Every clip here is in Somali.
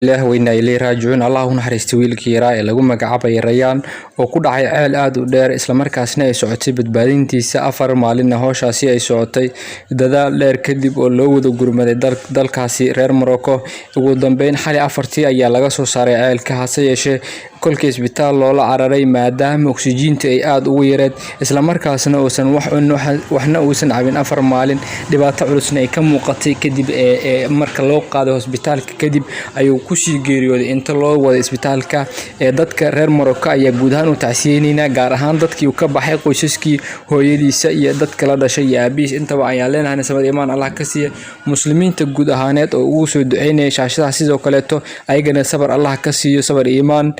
ilaah weyna ilay raajicuun allah u naxariisto wiilkii yaraa ee lagu magacaabay Rayaan oo ku dhacay ceel aad u dheer isla markaasna ay socotay badbaadintiisa 4 maalin hawshaasi ay socotay dadaal dheer kadib oo loo wada gurmaday dalkaasi reer Morocco ugu dambeyn xali 4tii ayaa laga soo saaray ceelka hase yeeshee kolka isbitaal loola cararay maadaama oksijiinta ay aad ugu yareed isla markaasna uusan waxna uusan cabin 4 maalin dhibaato culusna ay ka muuqatay kadib marka loo qaaday hospitaalka kadib ayuu ku sii geeriyooday inta loo wada isbitaalka dadka reer Morocco ayaa guud ahaan u tacsiyeynayna gaar ahaan dadkii ka baxay qoysaskii hooyadiisa iyo dadka la dhashay iyo aabiis intaba ayaa leenahay sabab iimaan Allah ka siiyo muslimiinta guud ahaaneed oo ugu soo duceynay shaashada sidoo kale ayagana sabar Allah ka siiyo sabar iimaan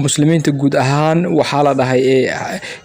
muslimiinta guud ahaan waxa la dhahay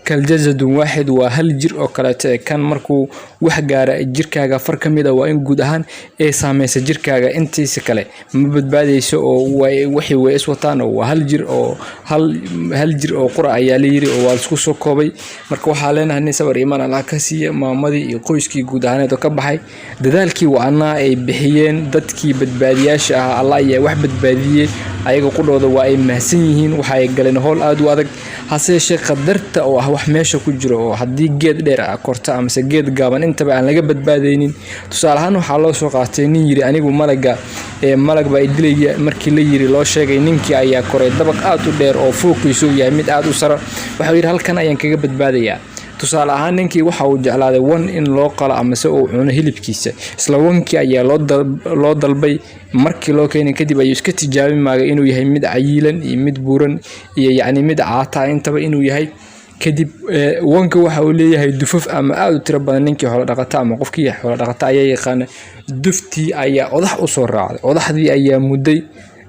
kal jasadun waahid waa hal jir oo kale kan markuu wax gaara jirkaaga far kamid ah waa in guud ahaan ay saameeyso jirkaaga intiisa kale ma badbaadayso oo wixii way iswataan oo hal jir oo qura ayaa la yiri oo waa isku soo koobay marka waxa leenahay sabar iimaan Allah ka siiyo maamadii iyo qoyskii guud ahaaneed oo ka baxay dadaalkii waana ay bixiyeen dadkii badbaadiyaasha ah Allah ayaa wax badbaadiyay ayaga qudhooda waa ay mahsan yihiin waxa ay galeen hool aad u adag hase yeeshee qadarta oo wax meesha ku jiro oo hadii geed dheer korta ama geed gaaban intaba aan laga badbaadeynin tusaale ahaan waxa loo soo qaatay nin yiri anigu malag baa idilaya markii la yiri loo sheegay ninkii ayaa koray dabaq aad u dheer oo fooqiisu yahay mid aad u sare waxa yiri halkan ayaan kaga badbaadayaa tusaale ahaan ninkii waxa uu jeclaaday wan in loo qalo ama se uu cuno hilibkiisa isla wankii ayaa loo dalbay markii loo keenay kadib ayuu iska tijaabin maaga inuu yahay mid cayilan iyo mid buuran iyo yacni mid caata intaba inuu yahay kadib wanka waxa uu leeyahay dufuf ama aad u tiro badan ninkii xoolo dhaqata ama qofkii xoolo dhaqata ayaa yaqaan duftii ayaa odax u soo raacday odaxdii ayaa mudday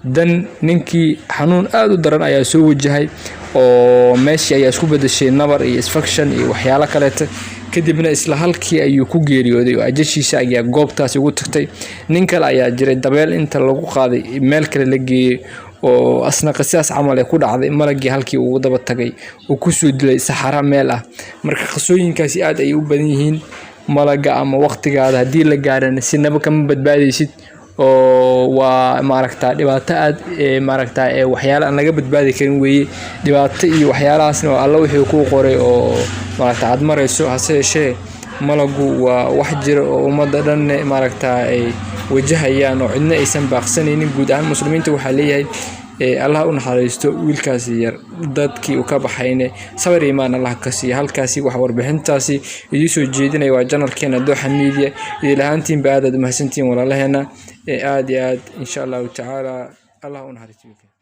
dan ninkii xanuun aad u daran ayaa soo wajahay oo meeshii ayaa isku bedeshay nabar iyo infection iyo waxyaalo kale kadibna isla halkii ayuu ku geeriyooday oo ajashiisa ayaa goobtaas ugu tagtay nin kale ayaa jiray dabeel inta lagu qaaday meel kale la geeyay oo asna qisaas camal ay ku dhacday malagii halkii uu daba tagay oo ku soo dilay saxara meel ah marka qasooyinkaasi aad ay u badan yihiin malaga ama waqtigaada hadii la gaarana si naba kama badbaadaysid oo waa maaragtaa dhibaato aad maaragtaa waxyaalo aan laga badbaadi karin weeye dhibaato iyo waxyaalahaasna oo alla wixii ku qoray oo maaragtaa aad marayso hase yeeshee malagu waa wax jira oo ummadda dhan maaragtaa ay wajahayaan oo cidna aysan baaqsanaynin guud ahaan muslimiinta waxa leeyahay Allah u naxariisto wiilkaasi yar dadkii uu ka baxayne sabar iimaan Allah ka siiyo halkaasi wax warbixintaasi idin soo jeedinay waa channelkeena Dooxa Media ilaantiin baadad mahadsantiin walaalaheena aad insha Allah ta'ala Allah u naxariisto